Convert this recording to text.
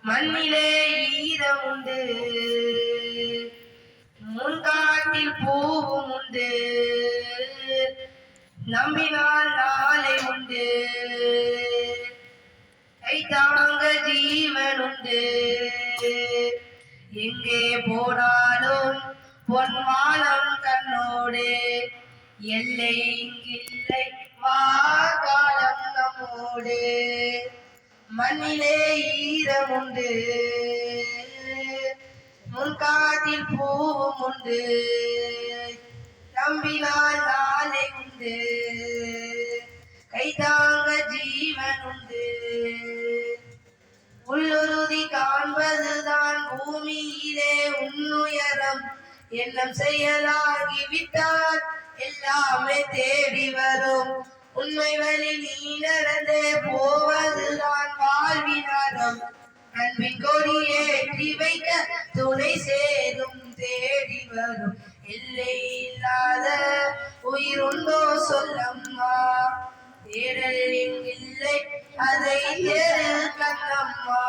மண்ணிலே ஈரம் உண்டு, முன்காட்டில் பூவும் உண்டு, நம்பினால் நாளை உண்டு, கைதாங்க ஜீவன் உண்டு. எங்கே போனாலும் பொன்வானம் கண்ணோடு, எல்லை இங்கில்லை வாகாலம் நம்மோடு. மண்ணிலே ஈரம் உண்டு, முன்காட்டில் பூவும் உண்டு, நம்பினால் நாளை உண்டு, கைதாங்க ஜீவன் உண்டு. உள்ளுறுதி காண்பதுதான் பூமியிலே உன்னுயரம், எண்ணம் செயலாகிவிட்டால் எல்லாமே தேடி வரும். உண்மை வழி நீ நடந்தே போவதுதான் வாழ்வினாரம். அன்பின் கொடியே வைக்க துணை சேரும் தேடி வரும். எல்லை இல்லாத உயிர் உண்டோ சொல்லம்மா, தேடல் இல்லை அதை தேடு கண்ணம்மா.